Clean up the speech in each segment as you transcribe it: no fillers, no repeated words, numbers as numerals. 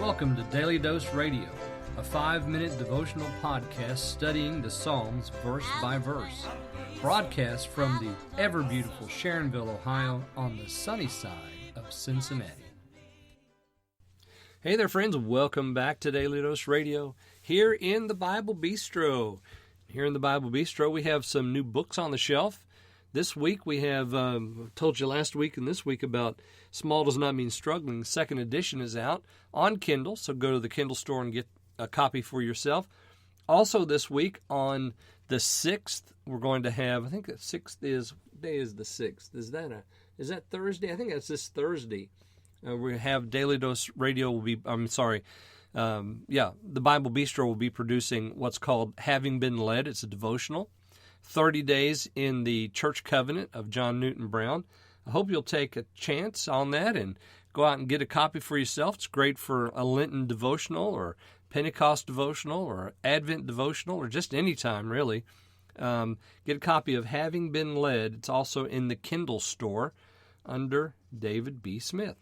Welcome to Daily Dose Radio, a 5-minute devotional podcast studying the Psalms verse by verse. Broadcast from the ever-beautiful Sharonville, Ohio, on the sunny side of Cincinnati. Hey there, friends. Welcome back to Daily Dose Radio here in the Bible Bistro. Here in the Bible Bistro, we have some new books on the shelf. This week we have, told you last week and this week about Small Does Not Mean Struggling. Second edition is out on Kindle, so go to the Kindle store and get a copy for yourself. Also this week on the 6th, we're going to have, I think the 6th is, what day is the 6th? Is that Thursday? I think that's this Thursday. We have Daily Dose Radio will be, the Bible Bistro will be producing what's called Having Been Led. It's a devotional. 30 Days in the Church Covenant of John Newton Brown. I hope you'll take a chance on that and go out and get a copy for yourself. It's great for a Lenten devotional or Pentecost devotional or Advent devotional or just any time, really. Get a copy of Having Been Led. It's also in the Kindle store under David B. Smith.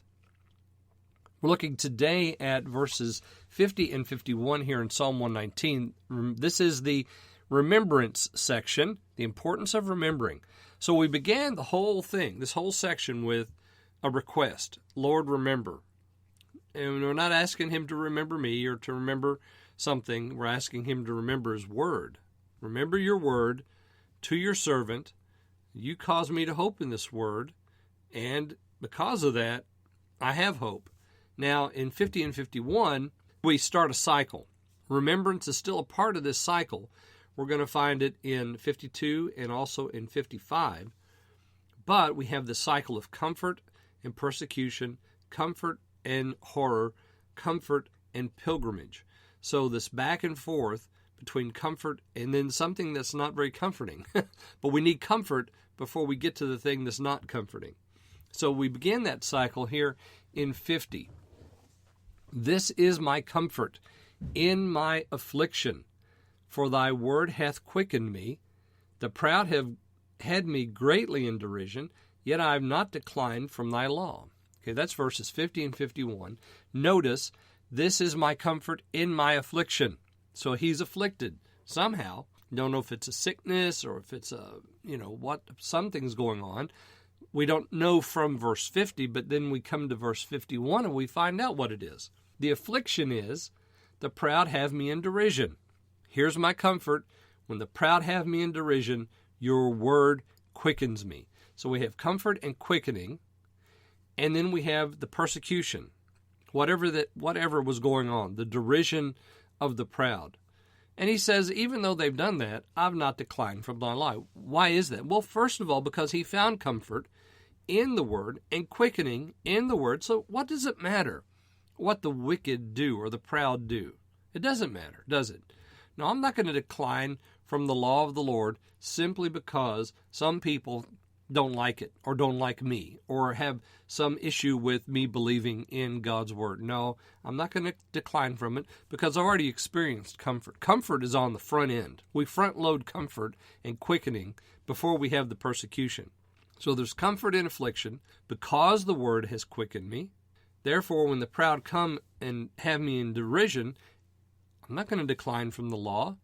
We're looking today at verses 50 and 51 here in Psalm 119. This is the remembrance section, the importance of remembering. So we began the whole thing, this whole section, with a request. Lord, remember. And we're not asking him to remember me or to remember something. We're asking him to remember his word. Remember your word to your servant. You caused me to hope in this word. And because of that, I have hope. Now, in 50 and 51, we start a cycle. Remembrance is still a part of this cycle. We're going to find it in 52 and also in 55. But we have the cycle of comfort and persecution, comfort and horror, comfort and pilgrimage. So this back and forth between comfort and then something that's not very comforting. But we need comfort before we get to the thing that's not comforting. So we begin that cycle here in 50. This is my comfort in my affliction. For thy word hath quickened me. The proud have had me greatly in derision, yet I have not declined from thy law. Okay, that's verses 50 and 51. Notice, this is my comfort in my affliction. So he's afflicted somehow. Don't know if it's a sickness or if it's something's going on. We don't know from verse 50, but then we come to verse 51 and we find out what it is. The affliction is, the proud have me in derision. Here's my comfort. When the proud have me in derision, your word quickens me. So we have comfort and quickening, and then we have the persecution. Whatever was going on, the derision of the proud. And he says, even though they've done that, I've not declined from thy law. Why is that? Well, first of all, because he found comfort in the word and quickening in the word. So what does it matter what the wicked do or the proud do? It doesn't matter, does it? Now, I'm not going to decline from the law of the Lord simply because some people don't like it or don't like me or have some issue with me believing in God's word. No, I'm not going to decline from it because I've already experienced comfort. Comfort is on the front end. We front load comfort and quickening before we have the persecution. So there's comfort in affliction because the word has quickened me. Therefore, when the proud come and have me in derision, I'm not going to decline from the law.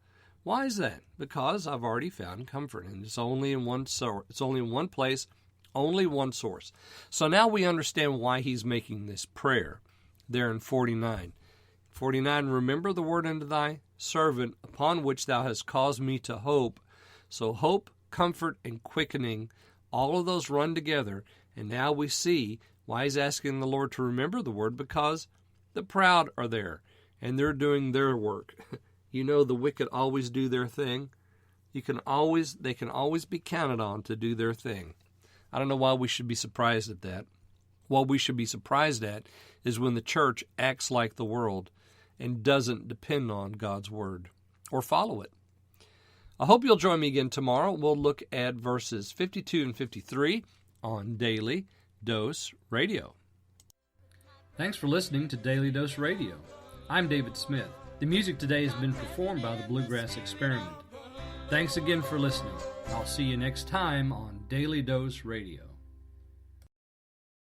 Why is that? Because I've already found comfort, and it's only in one source. It's only in one place, only one source. So now we understand why he's making this prayer there in 49. 49, remember the word unto thy servant, upon which thou hast caused me to hope. So hope, comfort, and quickening, all of those run together, and now we see why he's asking the Lord to remember the word, because the proud are there. And they're doing their work. You know, the wicked always do their thing. They can always be counted on to do their thing. I don't know why we should be surprised at that. What we should be surprised at is when the church acts like the world and doesn't depend on God's word or follow it. I hope you'll join me again tomorrow. We'll look at verses 52 and 53 on Daily Dose Radio. Thanks for listening to Daily Dose Radio. I'm David Smith. The music today has been performed by the Bluegrass Experiment. Thanks again for listening. I'll see you next time on Daily Dose Radio.